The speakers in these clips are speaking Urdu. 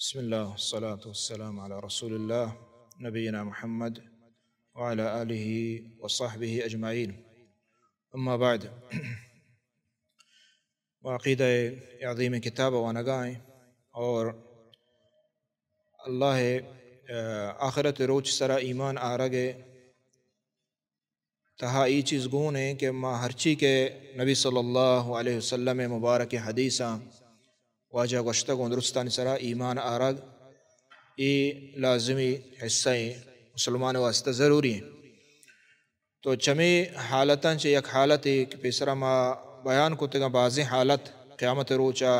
بسم الله والصلاة والسلام على رسول الله نبينا محمد وعلى آله وصحبه أجمعين أما بعد وعقیدہ عظیم کتاب و نگائیں اور اللہ آخرت روچ سرا ایمان آرگے تہا ای چیز گونے کہ ما ہرچی کے نبی صلی اللہ علیہ وسلم مبارک حدیثاں واجہ گوشتگون درستان سرا ایمان آرگ ای لازمی حصہ مسلمان واسطہ ضروری ہیں۔ تو چمی حالتاں چے یک حالتی کہ پیسرا ما بیان کو تگا بعضی حالت قیامت روچا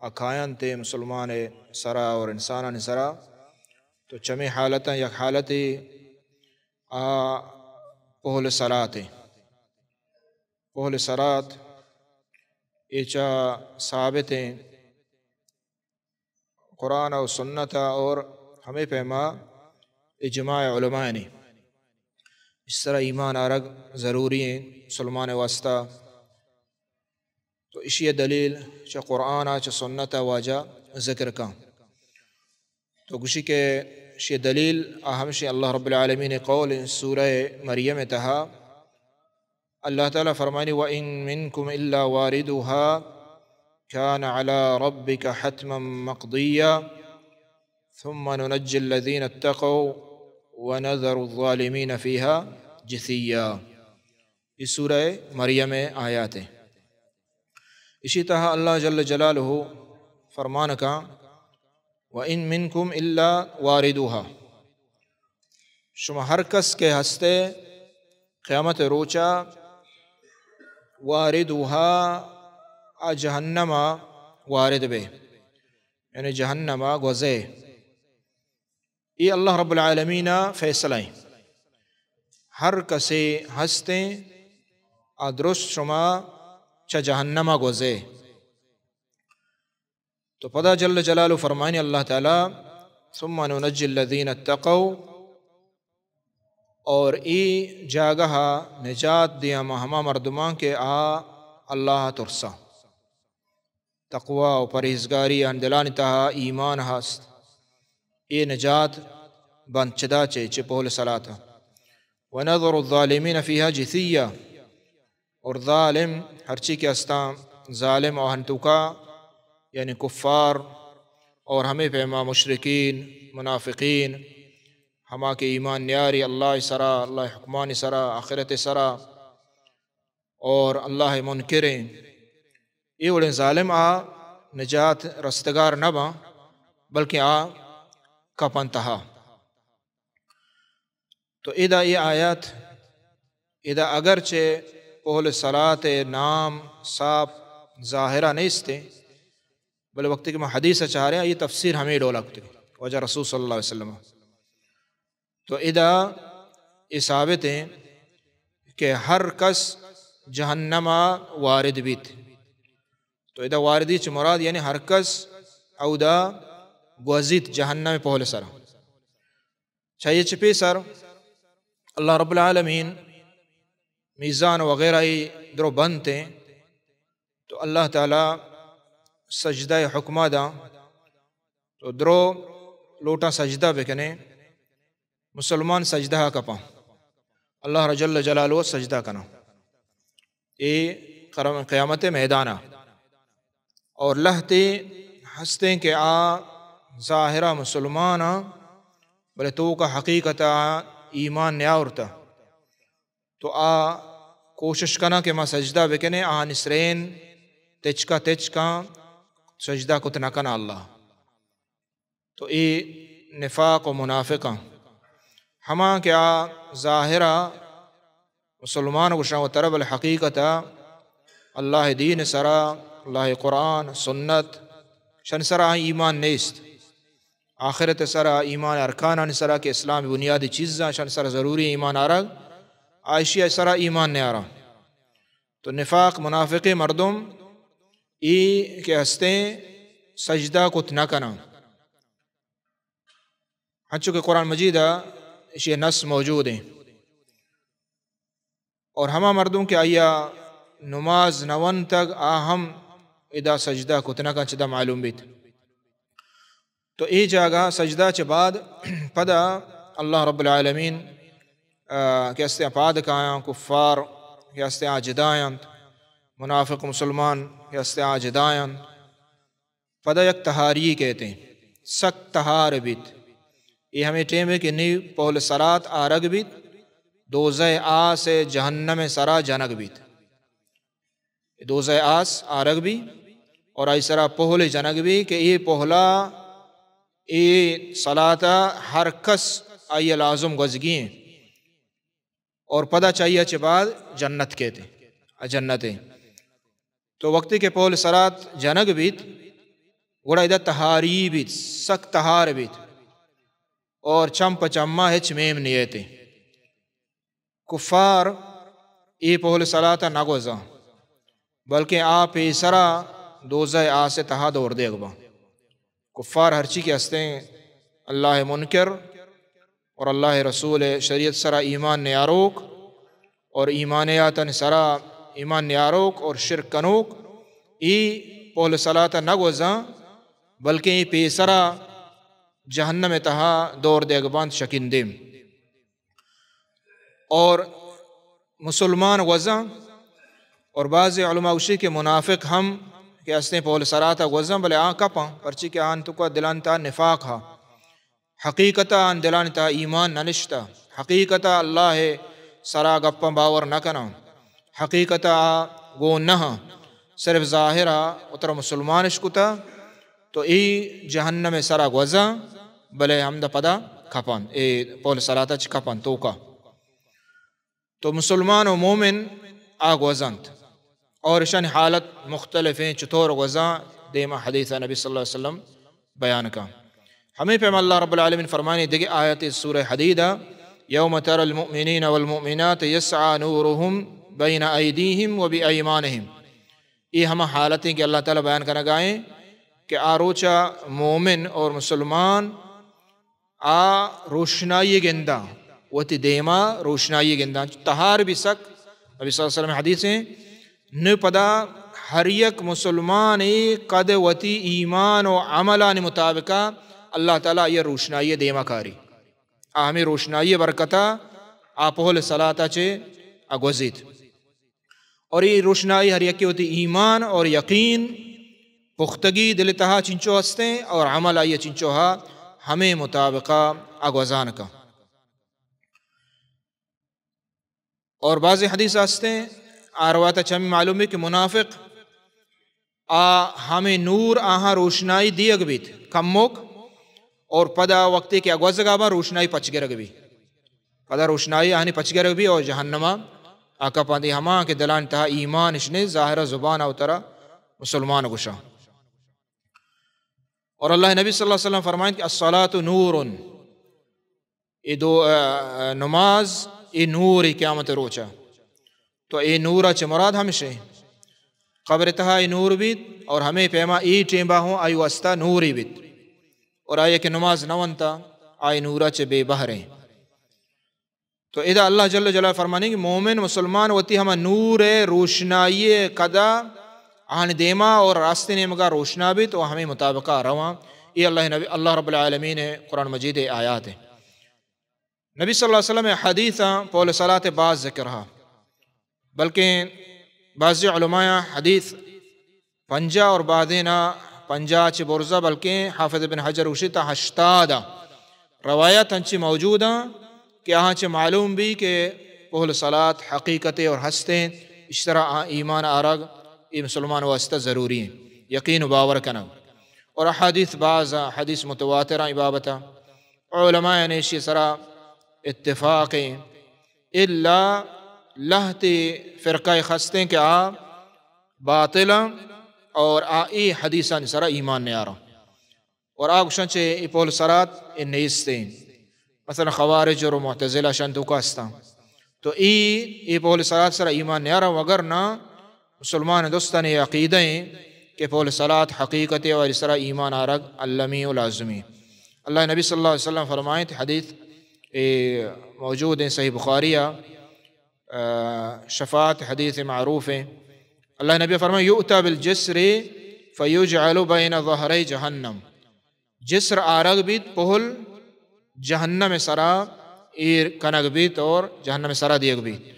اکھائن تے مسلمان سرا اور انسانان سرا تو چمی حالتاں یک حالتی پہل صلاة پہل صلاة ایچا ثابت ہیں قرآن و سنت اور ہمیں پیما اجماع علماء نے اس طرح ایمان آرگ ضروری ہیں مسلمان واسطہ۔ تو اسی دلیل چا قرآن چا سنت واجہ ذکر کا تو گوشی کے اسی دلیل ہمشی اللہ رب العالمین قول سورہ مریم تہا اللہ تعالیٰ فرمانی وَإِن مِّنكُمْ إِلَّا وَارِدُهَا كَانَ عَلَى رَبِّكَ حَتْمًا مَقْضِيًّا ثُمَّ نُنَجِّي الَّذِينَ اتَّقَوْا وَنَذَرُ الظَّالِمِينَ فِيهَا جِثِيًّا۔ اس سورہ مریم آیات ہیں۔ اسی طرح اللہ جل جلالہ فرمان کا وَإِن مِّنكُمْ إِلَّا وَارِدُهَا شما ہر کس کے ہستے قیامت روچا واردها جہنم وارد بے یعنی جہنم گوزے یہ اللہ رب العالمین فیصلیں ہر کسی ہستیں درست شما چا جہنم گوزے تو پدا جل جلالہ فرمائنی اللہ تعالی ثم ننجی الذین اتقوا اور ای جاگہ نجات دیا ہما مردمان کے اللہ ترسا تقوی و پرہیزگاری اندلانی تہا ایمان ہست ای نجات بند چدا چے پہل صلاة وَنَذَرُ الظَّالِمِينَ فِيهَا جِثِيًّا اور ظالم ہرچی کے استام ظالم اوہنتوکا یعنی کفار اور ہمیں پیما مشرکین منافقین ہما کے ایمان نیاری اللہ سرا اللہ حکمان سرا آخرت سرا اور اللہ منکرین یہ وڑے ظالم نجات رستگار نہ با بلکہ کپن تہا۔ تو ادا یہ آیات ادا اگرچہ پہل صلاة نام صاف ظاہرہ نیستے بلے وقت کہ میں حدیث چاہ رہے ہیں یہ تفسیر ہمیں ڈولکتے وجہ رسول صلی اللہ علیہ وسلم تو ادا یہ ثابت ہیں کہ ہر کس جہنم وارد بیت تو ادا واردی چھ مراد یعنی ہر کس او دا گوزیت جہنم پہل سر چاہیے چپی سر اللہ رب العالمین میزان وغیرہ درو بنتے تو اللہ تعالی سجدہ حکمہ دا تو درو لوٹا سجدہ بکنے مسلمان سجدہ کپا اللہ جل جلالہ سجدہ کنا یہ قیامت میدانہ اور لہتے ہستے کہ ظاہرہ مسلمان بلے تو کا حقیقت ایمان نیاورتا تو کوشش کنا کہ ما سجدہ بکنے نسرین تچکا سجدہ کتنا کنا اللہ تو یہ نفاق و منافقہ ہما کیا ظاہرہ مسلمان گشاں و طرب الحقیقت اللہ دین سرا اللہ قرآن سنت شن سرا ایمان نیست آخرت سرا ایمان ارکان سرا کہ اسلام بنیادی چیزاں شن سرا ضروری ایمان آرگ عائشی سرا ایمان نہیں آرہ تو نفاق منافق مردم ای کے ہستیں سجدہ کت نہ کنا ہنچو کہ قرآن مجید اسی نص موجود ہیں اور ہما مردم کے آیا نماز نون تک ہم ادا سجدہ کتنا کا چدا معلوم بیت تو ای جاگہ سجدہ چ بعد پدا اللہ رب العالمین کہ استے پاد کایاں کفار کہ استے جدایاں منافق مسلمان کہ استے جدایاں پدا یک تہاری کہتے ہیں سخت تہار بیت یہ ہمیں ٹیم ہے کہ نی پہل سرات آرگ بیت دوزہ آس جہنم سرا جنگ بیت دوزہ آس آرگ بھی اور آئی سرا پہل جنگ بھی کہ یہ پہلا یہ صلاة ہر کس آئی لازم گزگی ہیں اور پدا چاہیے چھ بعد جنت کہتے ہیں جنت ہیں تو وقتی کے پہل سرات جنگ بیت گوڑا ادھا تہاری بیت سخت تہار بیت اور چمپ چمہ ہچ میم نیتے کفار ای پہل صلاة نگوزا بلکہ آپ سرا دوزہ آسے تہا دور دے گا کفار ہرچی کے ہستے ہیں اللہ منکر اور اللہ رسول شریعت سرا ایمان نیاروک اور ایمانیاتن سرا ایمان نیاروک اور شرک کنوک ای پہل صلاة نگوزا بلکہ ای پیسرا جہنم تہا دور دے گباند شکندیم اور مسلمان وزا اور بعض علماء وشی کے منافق ہم کہ اسنے پہل سراتا وزا بلے کپاں پرچی کہ آن تو کا دلانتا نفاق ہا حقیقتا آن دلانتا ایمان ننشتا حقیقتا اللہ سرا گپاں باور نکنا حقیقتا گو نہ صرف ظاہرہ اتر مسلمانش کتا تو ای جہنم سرا گوزا بلے ہم دا پدا کھپان ای پہل سراتا چھ کھپان توکا تو مسلمان و مومن آگوزانت اور اشان حالت مختلف ہیں چطور غزاں دیما حدیث نبی صلی اللہ علیہ وسلم بیان کا ہمیں پہ اللہ رب العالمین فرمانی دیکھیں آیت سورہ حدیدہ یوم تر المؤمنین والمؤمنات یسعى نورهم بین ایدیہم و بایمانہم یہ ہم حالتیں کہ اللہ تعالیٰ بیان کرنا گائیں کہ آروچا مومن اور مسلمان روشنائی گندہ وتی دیما روشنائی گندہ تہار بھی سک نبی صلی اللہ علیہ وسلم حدیث ہیں نو پدا ہر یک مسلمان قد وتی ایمان و عملان مطابقہ اللہ تعالیٰ یہ روشنائی دیما کاری ہمیں روشنائی برکتا پہل صلاة چے اگوزید اور یہ روشنائی ہر یک ہوتی ایمان اور یقین پختگی دل تہا چنچو ہستے اور عمل آئیے چنچو ہا ہمیں مطابقہ اگوزان کا اور بعض حدیث ہستے روایت چمی معلوم ہے کہ منافق ہمیں نور آہاں روشنائی دیگ بیت کموک اور پدا وقتی کہ اگوزگا با روشنائی پچ گرگ بھی پدا روشنائی آہنی پچ گرگ بھی اور جہنمہ آقا پاندی ہما کہ دلان تہا ایمان اشنے ظاہرہ زبان اوترا مسلمان گشا اور اللہ نبی صلی اللہ علیہ وسلم فرمائیں کہ الصلاة نور یہ دو نماز یہ نور قیامت روچا تو اے نورا چھ مراد ہمشے قبر تہا اے نور بیت اور ہمیں پیما ای ٹیمبا ہوں آئی واسطہ نوری بیت اور آئے کہ نماز نونتا آئی نورا چھ بے بہریں تو اذا اللہ جل جلالہ فرمانے کہ مومن مسلمان ہوتی ہما نور روشنائی قدا آن دیما اور راستے نمگا روشنا بیت تو ہمیں مطابقہ رواں یہ اللہ رب العالمین قرآن مجید آیات ہیں نبی صلی اللہ علیہ وسلم حدیثاں پہل صلاة بعض ذکر رہا بلکہ بعض علماء حدیث پنجا اور بعدینا پنجا چھ برزہ بلکہ حافظ بن حجر وشیتا ہشتادا روایت انچی موجودا کہ آہاں چھ معلوم بھی کہ پہل صلاة حقیقت اور ہستے اس طرح ایمان آرگ یہ مسلمان واسطہ ضروری ہیں یقین و باور کنا اور حدیث بعض حدیث متواترہ عبابتا علماء نے اسی طرح اتفاق الا لہتی فرقہ خستیں کہ باطلا اور ای حدیثہ نسرہ ایمان نے آرہا اور آگوشن چھے ای پول سرات نیستیں مثلا خوارج اور معتزلہ شنتو کاستا تو ای پول سرات سرہ ایمان نے آرہا وگرنا مسلمان دوستان عقیدہ ہیں کہ پول سرات حقیقت اور اس طرح ایمان آرگ اللمی و لازمی اللہ نبی صلی اللہ علیہ وسلم فرمائیں حدیث موجود ہیں صحیح بخاریہ شفاعت حدیث معروف ہیں اللہ نبی فرمائے یؤتا بالجسر فیجعل بین ظہری جہنم جسر آرگ بیت پہل جہنم سرا ایر کنگ بیت اور جہنم سرا دیگ بیت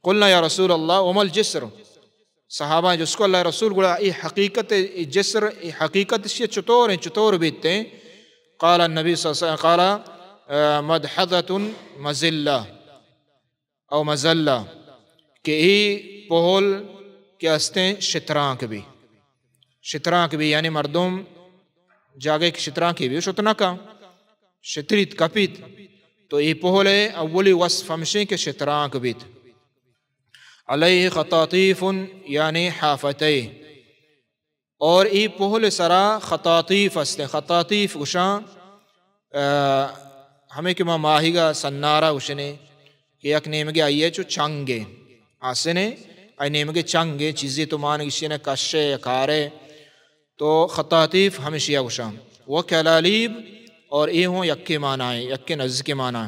قلنا یا رسول اللہ وما الجسر صحابہ جس کو اللہ رسول گوڑا ای حقیقت ای جسر ای حقیقت سے چطور بیتے قال النبی صلی اللہ علیہ وسلم قال مدحضت مزلہ او مزلہ کہ ای پہل کے ہستے شترانک بھی یعنی مردم جاگے کی شترانکی بھی شتنا کا شتریت کپیت تو ای پہل اولی وصف ہمشیں کے شترانک بیت علیہ خطاطیف یعنی حافتے اور ای پہل سرا خطاطیف استے خطاطیف گشاں ہمیں کہ ماہی گا سنارا گشنے کہ یک نیمگے آئیے چو چنگے آسنے آئی نیمگے چنگے چیزی تو مانے گشنے کشے کارے تو خطاطیف ہمیشہ گشاں وہ کلالیب اور ای ہوں یکے معنی یکے نزد کے معنی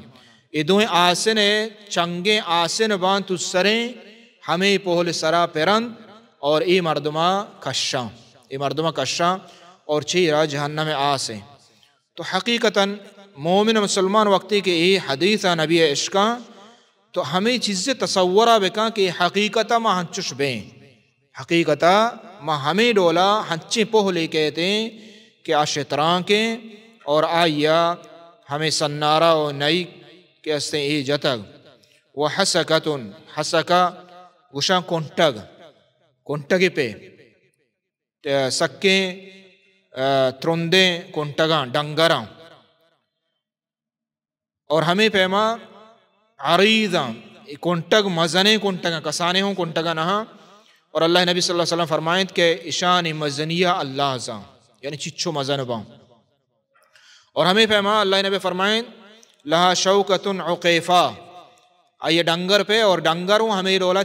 ای دوئیں آسنے چنگے آسن بان تو سریں ہمیں پہل سرا پیرند اور ای مردمہ کشاں اور چیرہ جہنم آسیں تو حقیقتاً مومن مسلمان وقتی کہ ای حدیثہ نبی عشقاں تو ہمیں چیزیں تصورہ بکاں کہ حقیقتہ ما ہنچش بیں حقیقتہ ما ہمیں ڈولا ہنچیں پہلے کہتے ہیں کہ آشتران کے اور آئیا ہمیں سنارا و نئی کہ استے ای جتگ وحسکتن حسکہ گشاں کنٹگ پہ سکیں ترندیں کنٹگاں ڈنگراں اور ہمیں پیما عریضاں کنٹگ مزنے کنٹگاں کسانے ہوں کنٹگاں نہاں اور اللہ نبی صلی اللہ علیہ وسلم فرمائیں کہ اشان مزنیہ اللہ زاں یعنی چچو مزن باں اور ہمیں پیما اللہ نبی فرمائیں لہا شوکتن عقیفہ آئیے ڈنگر پہ اور ڈنگروں ہمیں ڈولا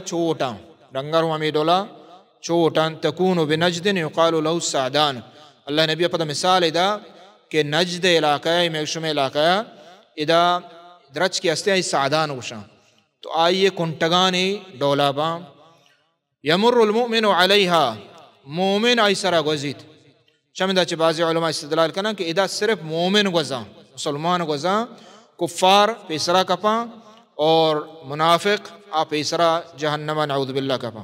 چوٹاں تکون بنجد یقال له السعدان اللہ نبی پتہ مثال ادا کہ نجد علاقہ میشم علاقہ ادا درچ کی ہستے سعدان گشاں تو آئیے کنٹگانی ڈولا باں یمر المؤمن علیہا مومن آئی سرا گزیت چمدہ چھ بعض علماء استدلال کرنا کہ ادا صرف مومن گزاں مسلمان گزاں کفار پیسرا کپاں اور منافق آپ پیسرا جہنم نعوذ باللہ کپاں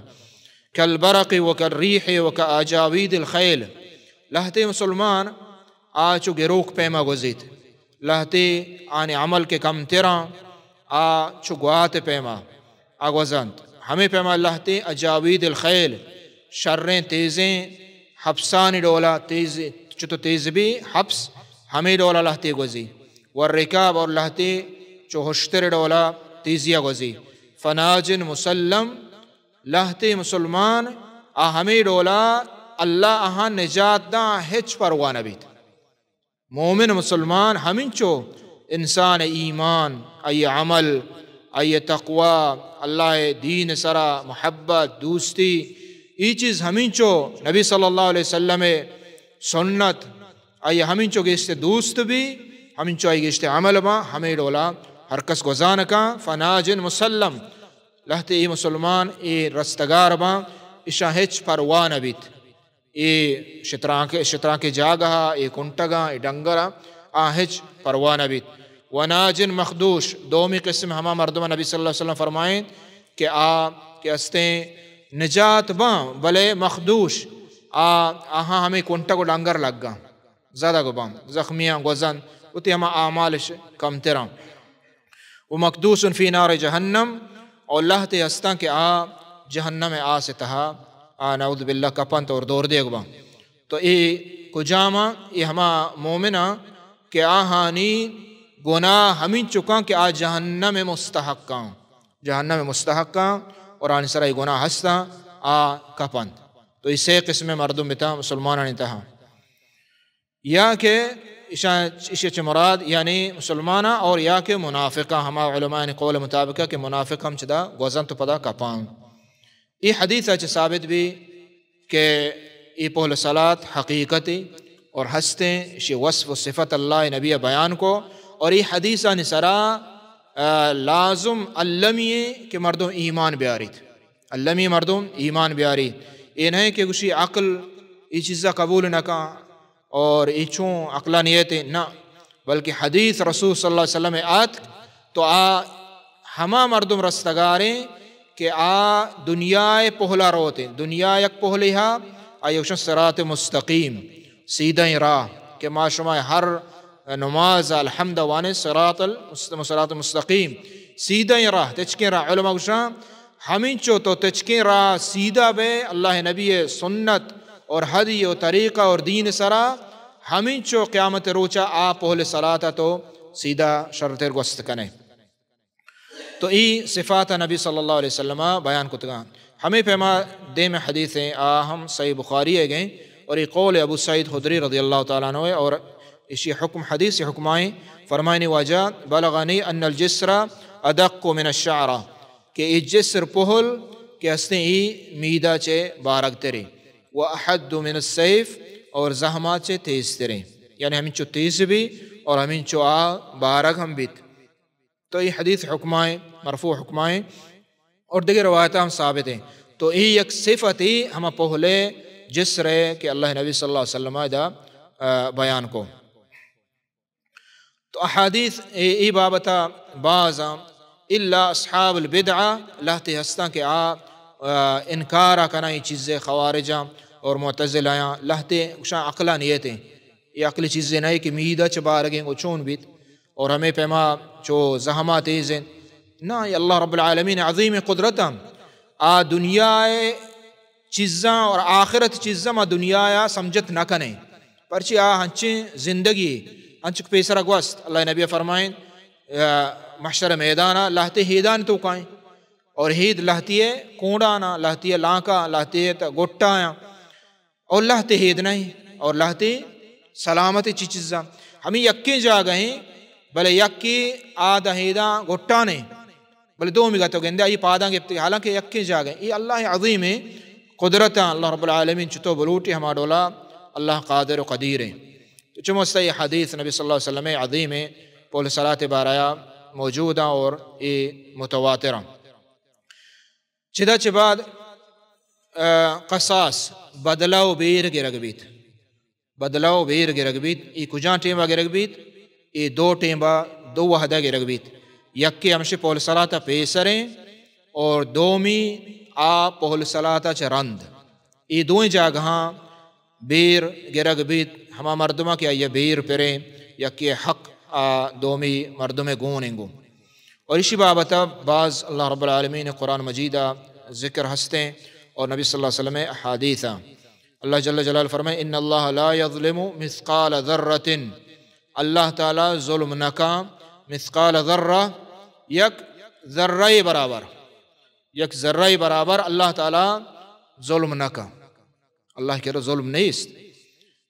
کالبرق وکالریح وکاجاوید الخیل لہتے مسلمان آچو گروک پیما گزیت لہتے آنے عمل کے کم تیران آچو گوات پیما آگوزند ہمیں پیما لہتے اجاوید الخیل شریں تیزیں حبسانی ڈولا تیز چتو تیز بھی حبس ہمیں ڈولا لہتے گزی والرکاب اور لہتے چو ہشتر ڈولا تیزیہ گزی فناجن مسلم لہتے مسلمان ہمیں ڈولا اللہ آہاں نجات دا ہچ پروانہ بیت مومن مسلمان ہمیں چو انسان ایمان ای عمل ای تقوی اللہ دین سرا محبت دوستی ای چیز ہمیں چو نبی صلی اللہ علیہ وسلم سنت ای ہمیں چو گیشتے دوست بھی ہمیں چو ای گیشتے عمل با ہمیں ڈولا ہر کس گزان کا فناجن مسلم لہتے ای مسلمان ای رستگار با اشا ہچ پروانہ بیت ای شتران کے جاگہا ای کنٹگا ای ڈنگرا ہچ پروانہ بیت وناجن مخدوش دومی قسم ہما مردمہ نبی صلی اللہ علیہ وسلم فرمائیں کہ کہ استیں نجات باں بلے مخدوش آہاں ہمیں کنٹگو ڈنگر لگ گا زیادہ گو باں زخمیاں گوزن اتی ہما اعمالش کم تیران ومقدوس فی نار جہنم اور لہتے ہستاں کہ جہنم سے تہا نعوذ باللہ کپنت اور دور دے گا تو ای کجاما یہ ہما مومنہ کہ آہانی گناہ ہمیں چکاں کہ جہنم مستحقاں اور آنی سرائی گناہ ہستا کپنت تو اسے قسم مردم بتا مسلمانہ تہا یا کہ اشیچ مراد یعنی مسلمانہ اور یا کہ منافقہ ہما علماء نے قول مطابقہ کہ منافق ہم چدا گوزن تو پدا کپان یہ حدیث ہے ثابت بھی کہ یہ پہل صلاة حقیقتی اور ہستیں اسی وصف و صفت اللہ نبی بیان کو اور یہ حدیثہ نسرا لازم علمیے کہ مردم ایمان بیاری علمی مردم ایمان بیاری یہ نہیں کہ کسی عقل یہ چیزہ قبول نہ کہاں اور ایچوں عقلانیت نہ، بلکہ حدیث رسول صلی اللہ علیہ وسلم آت تو ہما مردم رستگاریں کہ دنیا پہلا روتے، دنیا یک پہلیہا آیوشن صراط مستقیم سیدھا راہ کہ ما شما ہر نماز الحمد وانے صراط مستقیم سیدھا راہ تچکیں راہ علماء گوشاں ہمیں چو تو تچکیں راہ سیدھا بے اللہ نبی سنت اور ہدی و طریقہ اور دین سرا ہمیں چو قیامت روچا پہلے صلاة تو سیدھا شرطر گوست کنے۔ تو ای صفات نبی صلی اللہ علیہ وسلم بیان کتگاں ہمیں پیما دے میں حدیثیں ہم صحیح بخاری ہے گئیں اور یہ قول ابو سعید خدری رضی اللہ تعالیٰ عنہ اور اسی حکم حدیث حکمائیں فرمائنی واجہ بلغنی ان الجسر ادق من الشعر کہ ای جسر پہل کہ ہستیں ای میدہ چے بارک ترے واحد من السیف اور زہمات چے تیز ترے، یعنی ہمیں چو تیز بھی اور ہمیں چو بارک ہم بیت۔ تو یہ حدیث حکمائیں مرفوع حکمائیں اور دیگر روایتہ ہم ثابت ہیں۔ تو یہ یک صفت ہی ہم پہلے جسر ہے کہ اللہ نبی صلی اللہ علیہ وسلم دا بیان کو۔ تو احادیث ای بابتا بعض الا اصحاب البدعہ لہتے ہستاں کہ انکارہ کنا یہ چیزیں خوارجاں اور معتزلہ لہتے شاہ عقلانیتیں، یہ عقلی چیزیں نہیں کہ میدہ چبارگیں کو چون بیت اور ہمیں پیما چو زہمہ تیزیں نہ، یہ اللہ رب العالمین عظیم قدرتاں دنیا چیزاں اور آخرت چیزاں ما دنیا سمجھت نہ کنے پرچی ہنچیں زندگی ہنچک پیسر اگوست۔ اللہ نبی فرمائیں محشر میدانا لہتے ہیدان تو کائیں اور ہید لہتی ہے کونڈانا لہتی ہے لانکا لہتی ہے گٹایا اور لہتے ہید نہیں اور لہتے سلامت چی چیزاں ہمیں یکی جا گئیں بلے یکی آدھا ہیداں گٹانے بلے دو میں گھتو گندے یہ پاداں گے حالانکہ یکی جا گئیں یہ اللہ عظیم قدرتاں اللہ رب العالمین چتو بلوٹی ہما ڈولا اللہ قادر و قدیر ہے۔ تو چموستا یہ حدیث نبی صلی اللہ علیہ وسلم عظیم ہے پول صلاة بارایا موجودہ اور یہ متواترہ۔ چدا چھ بعد قصاص بدلاو بیر گرگ بیت، بدلاو بیر گرگ بیت ای کجاں ٹیمہ گرگ بیت ای دو ٹیمہ دو وحدہ گرگ بیت، یکی ہمشی پول صلاة پیسریں اور دومی پول صلاة چھ رند ای دوئیں جاگہاں بیر گرگ بیت ہما مردمہ کیا یہ بیر پریں یکی حق دومی مردم گوننگو۔ اور اسی بابتا بعض اللہ رب العالمین قرآن مجیدہ ذکر ہستیں اور نبی صلی اللہ علیہ وسلم احادیثہ اللہ جل جلال فرمائے ان اللہ لا یظلم مثقال ذرۃ، اللہ تعالی ظلم نکا مثقال ذرہ یک ذرہ برابر، یک ذرہ برابر اللہ تعالی ظلم نکا، اللہ کے ظلم نہیں است۔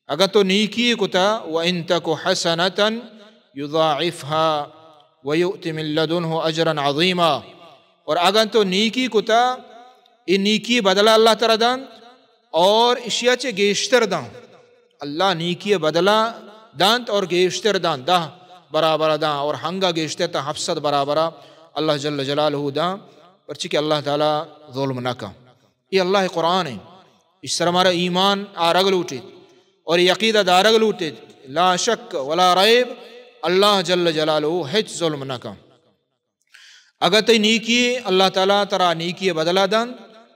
اگر تو نیکی کتا وَإِن تَكُ حَسَنَةً يُضَاعِفْهَا وَيُؤْتِ مِن لَدُنْهُ أَجْرًا عَظِيمًا، اور اگر تو نیکی کتا یہ نیکی بدلہ اللہ تعالی دان اور اشیاء چے گیشتر دان، اللہ نیکی بدلہ دانت اور گیشتر دان دہ برابر دان اور ہنگا گیشتر تا حفصد برابر اللہ جل جلالہ دان پرچہ کہ اللہ تعالی ظلم نکا۔ یہ اللہ قرآن ہے، اس طرح ہمارا ایمان آرگ لوٹے اور یقیدہ دارگ لوٹے لا شک ولا ریب اللہ جل جلالہ ہچ ظلم نکا۔ اگر تی نیکی اللہ تعالیٰ ترا نیکی بدلہ دان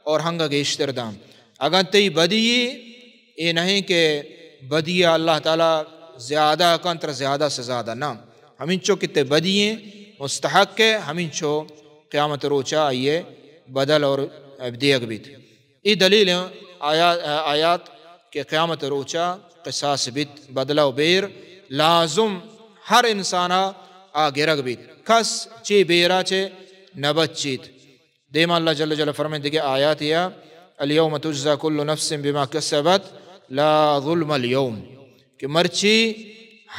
اور ہنگا گیشتر دان، اگر تی بدی یہ نہیں کہ بدی اللہ تعالیٰ زیادہ کنتر زیادہ سے زیادہ نہ، ہمیں چو کتے بدییں مستحق ہے، ہمیں چو قیامت روچا آئیے بدل اور دیگ بیت۔ یہ دلیل آیات کہ قیامت روچا قصاص بیت بدلہ و بیر لازم ہر انسانا گرگ بیت، کس چی بیرا چے نبت چیت۔ دیما اللہ جل جل فرمائیں دیکھے آیات یا اليوم تجزا کل نفس بما کسبت لا ظلم اليوم، کہ مرچی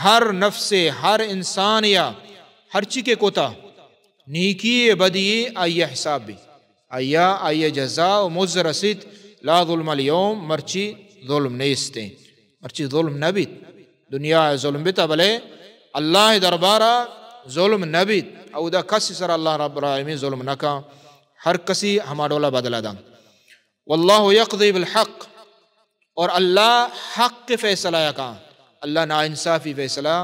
ہر نفس ہر انسان یا ہر چی کے کوتا نیکی بدی آئیے حساب بھی آئیے جزا و مزر رسید لا ظلم اليوم، مرچی ظلم نیستے، مرچی ظلم نبیت، دنیا ظلم بیتا بلے اللہ دربارہ ظلم نبیت او دا کسی سر اللہ رب العالمین ظلم نکا، ہر کسی ہمارا بدلہ دا۔ واللہ یقضی بالحق، اور اللہ حق کے فیصلہ کا اللہ ناانصافی فیصلہ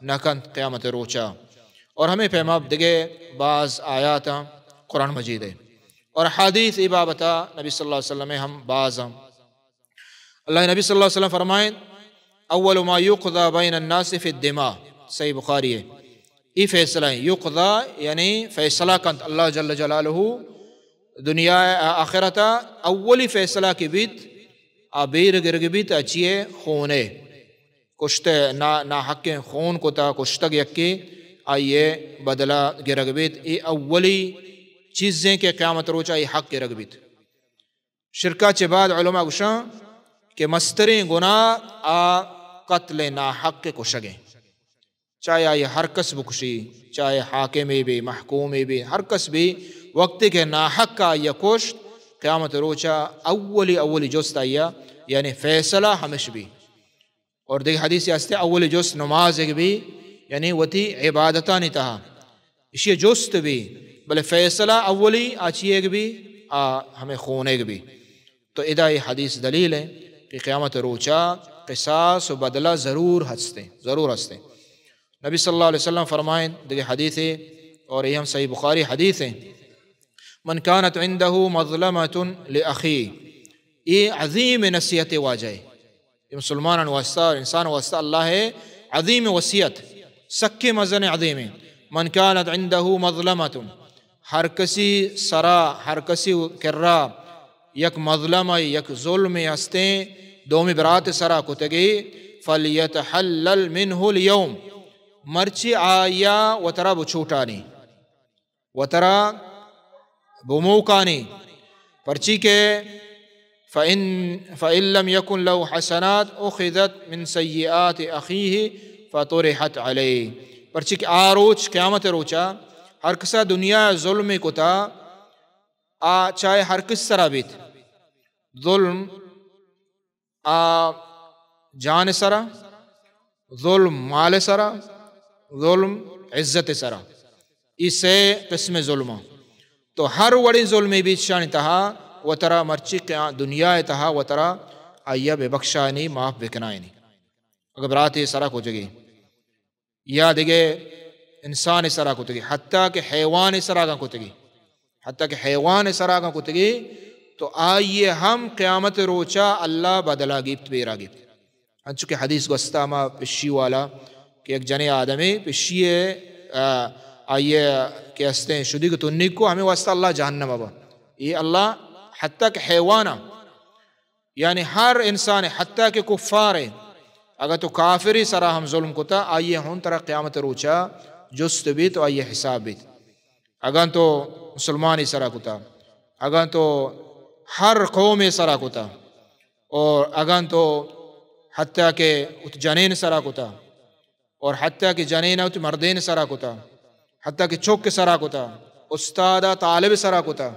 نہ کن قیامت روچا. اور ہمیں پیماب دگے بعض آیات قرآن مجید ہے اور حدیث بابتا نبی صلی اللہ علیہ وسلم ہم بعض اللہ نبی صلی اللہ علیہ وسلم فرمائیں اول ما یقضى بین الناس فی الدماء. صحیح بخاری ہے. ای فیصلہ یقضى یعنی فیصلہ کنت اللہ جل جلالہ دنیا آخرتا اولی فیصلہ کی بیت آبیر گرگ بیت اچیے خونے کشتے نا حق خون کو تا کشتگ یکی آئیے بدلہ گرگ بیت. ای اولی چیزیں کہ قیامت روچا ای حق گرگ بیت. شرکا چے بعد علماء گوشاں کہ مسترین گناہ قتل نا حق کشگیں چاہے آئی ہر کس بکشی چاہے حاکمی بھی محکومی بھی ہر کس بھی وقت کے ناحق کا یا کشت قیامت روچا اولی جست آیا یعنی فیصلہ ہمش بھی. اور دیکھ حدیث یاستے اولی جست نماز ایک بھی یعنی وتی عبادتہ نہیں تہا اسی جست بھی بلے فیصلہ اولی آچی ایک بھی ہمیں خون ایک بھی. تو ادا یہ حدیث دلیل ہے کہ قیامت روچا قصاص و بدلہ ضرور ہستے. نبی صلی اللہ علیہ وسلم فرمائیں دیکھ حدیث ہے اور یہ ہم صحیح بخاری حدیث ہیں من كانت عنده مظلمة لأخيه. یہ عظیم نصیحت واجہ یہ مسلمان واسطہ اور انسان واسطہ اللہ ہے عظیم وصیت سکے مزن عظیم. من كانت عنده مظلمة ہر کسی سرا ہر کسی کرا یک مظلمہ یک ظلم ہستیں دومی برات سرا کتگی فلیتحلل منہ اليوم مرچی آیا وترا بچھوٹانی وترا بموکانی پرچی کے فَإِن لَمْ يَكُنْ لَهُ حَسَنَاتٍ أُخِذَتْ مِنْ سَيِّئَاتِ أَخِيهِ فَطُرِحَتْ عَلَيْهِ. پرچی کے آروچ قیامت روچا ہر کسا دنیا ظلم کتا چاہے ہر کس سرا بیت ظلم جان سرا ظلم مال سرا ظلم عزت سرا اس سے قسم ظلم تو ہر وڑی ظلمی بیت شانی تہا و ترا مرچی دنیا تہا و ترا آئیا بے بخشانی معاف بکنائنی اگر براتی سرا کو جگی یا دیگے انسان سرا کو تگی حتیٰ کہ حیوان سرا کو تگی حتیٰ کہ حیوان سرا کو تگی تو آئیے ہم قیامت روچا اللہ بدلا گیبت بیرا گیبت. چونکہ حدیث گستا ما پشی والا کہ ایک جنے آدمی پشیے آئیے کہ ہستے ہیں شدی کو تنی کو ہمیں واسطہ اللہ جہنم ابا یہ اللہ حتیٰ کہ حیوانا یعنی ہر انسان حتیٰ کہ کفار ہے اگر تو کافری سرا ہم ظلم کتا آئیے ہون ترہ قیامت روچا جست بھی تو آئیے حساب بھی اگر تو مسلمانی سرا کتا اگر تو ہر قوم سرا کتا اور اگر تو حتیٰ کہ جنین سرا کتا اور حتیٰ کہ جنین ات مردین سرا کتا حتیٰ کہ چوک سرا کتا استادا طالب سرا کتا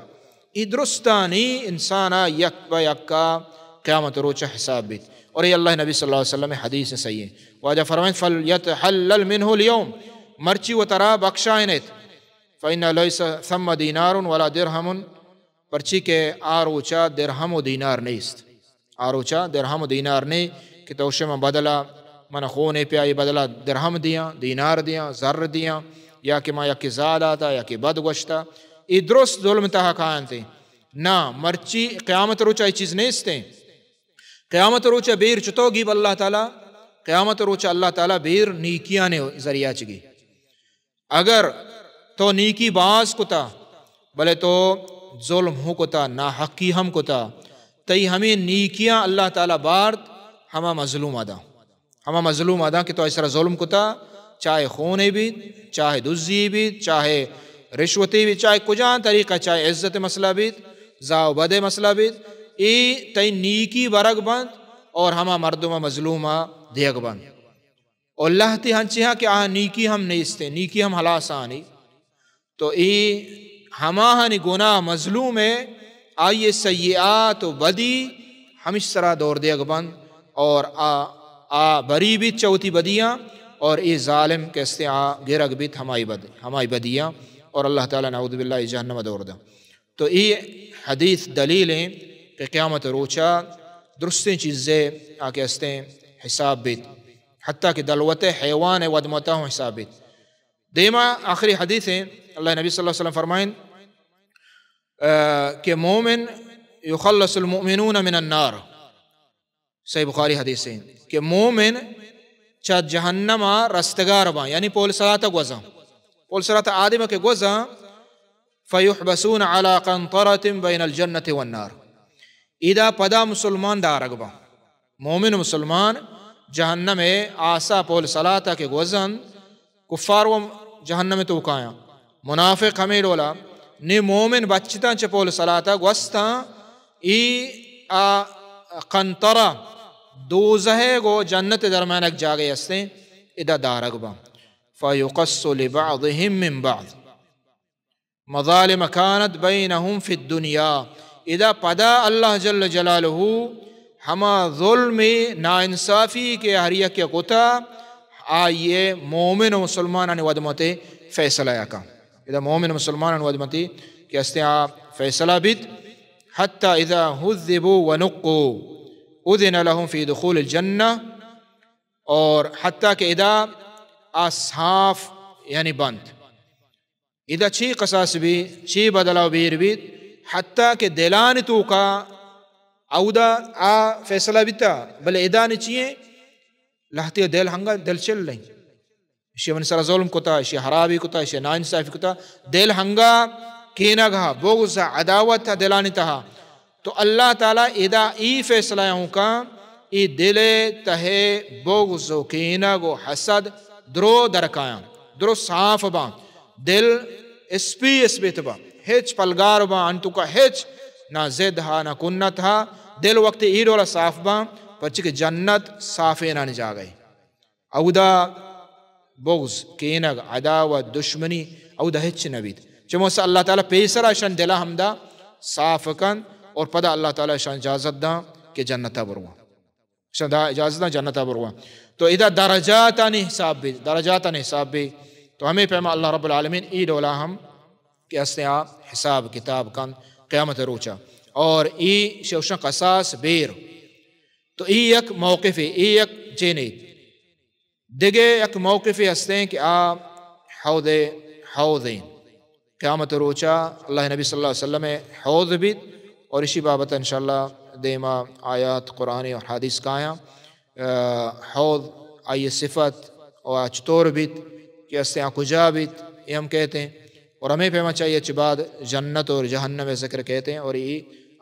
ای درستانی انسانا یک با یکا قیامت روچا حساب بیت. اور یہ اللہ نبی صلی اللہ علیہ وسلم حدیث صحیح ہے واجہ فرمائیں فَلْيَتْحَلَّلْ مِنْهُ الْيَوْمِ مرچی و ترا بخشائنت فَإِنَّ لَيْسَ ثَمَّ دِينَارٌ وَلَا دِرْهَمٌ پرچی کے آروچا درہم و دینار نیست آروچا درہم و دینار نہیں کہ توشے میں بدلا من خونے پہ آئی بدلا درہم دیا دینار دیا زر دیا یا کہ ما یا کہ زاد آتا یا کہ بد گوشتا ای درست ظلم تہا کھائن تھے نا مرچی قیامت روچا ای چیز نیستے قیامت روچا بیر چتو گیب اللہ تعالیٰ قیامت روچا اللہ تعالیٰ بیر نیکیاں نے ذریعہ چگی اگر تو نیکی باز کتا بلے تو ظلم ہو کتا نا حقی ہم کتا تی ہمیں نیکیاں اللہ تعالیٰ بارد ہما مظلوم آدھا کہ تو اس طرح ظلم کتا چاہے خونے بھی چاہے دزی بھی چاہے رشوتی بھی چاہے کجان طریقہ چاہے عزت مسئلہ بھی زاو بد مسئلہ بھی ای تی نیکی برگ بند اور ہما مردمہ مظلومہ دیگ بند اور اللہ تی ہنچی ہاں کہ نیکی ہم نیستے نیکی ہم حلاسانی تو ای ہما ہنی گناہ مظلوم ہے آئیے سیئات و بدی ہمش سرا دور دیگ بند اور بری بیت چوتی بدیاں اور ای ظالم کیستے گرگ بیت ہمائی بدیاں اور اللہ تعالیٰ نعوذ باللہ جہنم دور دا. تو ای حدیث دلیل ہیں کہ قیامت روچا درستیں چیزیں کیستے حساب بیت حتیٰ کہ دلوت حیوان ودمتا ہوں حسابت. دیما آخری حدیث ہے اللہ نبی صلی اللہ علیہ وسلم فرمائیں کہ مومن یخلص المؤمنون من النار. صحیح بخاری حدیث ہے کہ مومن چا جہنم رستگار با یعنی پول صلاة گوزا پول صلاة آدم کے گوزا فیحبسون على قنطرة بین الجنة والنار. اذا پدا مسلمان دارگ با مومن مسلمان جہنم آسا پول صلاة کے گوزن کفار و جہنم تو کایا منافق ہمیں ڈولا نی مومن بچتا چا پول صلاة گوستا ای قنطرہ دوزہ گو جنت درمیانک جاگے استے ادا دارگ با فیقص لبعضهم من بعض مظالم كانت بینہم فی الدنیا. ادا پدا اللہ جل جلالہ ہما ظلم ناانصافی کے ہریہ کے قطع آئیے مومن و مسلمان ودمتے فیصلہ یکا. ادا مومن مسلمان ودمتی کہ استے فیصلہ بیت حتی اذا حذبوا ونقوا اذن لهم فی دخول الجنہ. اور حتیٰ کہ ادا صاف یعنی بند ادا چی قصاص بھی چی بدلاو بیر بھی حتیٰ کہ دلان تو کا اودا فیصلہ بیتا بلے ادا نے چیئے لہتی دل ہنگا دل چل لیں اشی من سر ظلم کتا اشی حرابی کتا اشی ناانصافی کتا دل ہنگا کینا گا بغض عداوت تھا دلانی تہا. تو اللہ تعالیٰ ادا ای فیصلہ ہوں کا ای دل تہے بغض و کینہ و حسد درو درکایا درو صاف با دل اسپیت با ہیچ پلگار با انتو کا ہیچ نہ زد ہا نہ کنت ہا دل وقت ای رولا صاف با پرچہ کہ جنت صافی نہ جا گئی. اودا بغض کینہ عداوت دشمنی اودا ہیچ نبید چمو سے اللہ تعالیٰ پیسرا شان دلا ہمدا صاف کن اور پدا اللہ تعالیٰ شان اجازت دا کہ جنتا بروا شان اجازت دا جنتا بروا. تو اذا درجاتانی حساب بھی تو ہمیں پیما اللہ رب العالمین ای دولا ہم کہ استے حساب کتاب کن قیامت روچا اور ای شوشن قصاص بیر. تو ای یک موقف ای یک جینی دیگے یک موقف استے ہیں کہ حوضین قیامت روچا اللہ نبی صلی اللہ علیہ وسلم حوض بھی اور اسی بابت انشاءاللہ دیما آیات قرآنی اور حدیث کا آیا حوض آئی صفت اور چطور بیت کہ استے کجا بیت یہ ہم کہتے ہیں اور ہمیں پیما چاہیے چباد جنت اور جہنم ذکر کہتے ہیں اور یہ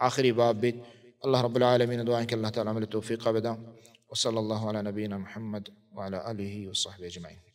آخری باب بیت. اللہ رب العالمین دعائیں کہ اللہ تعالیٰ عمل توفیق بدا وصلی اللہ علی نبینا محمد وعلی آلہ وصحبہ اجمعین.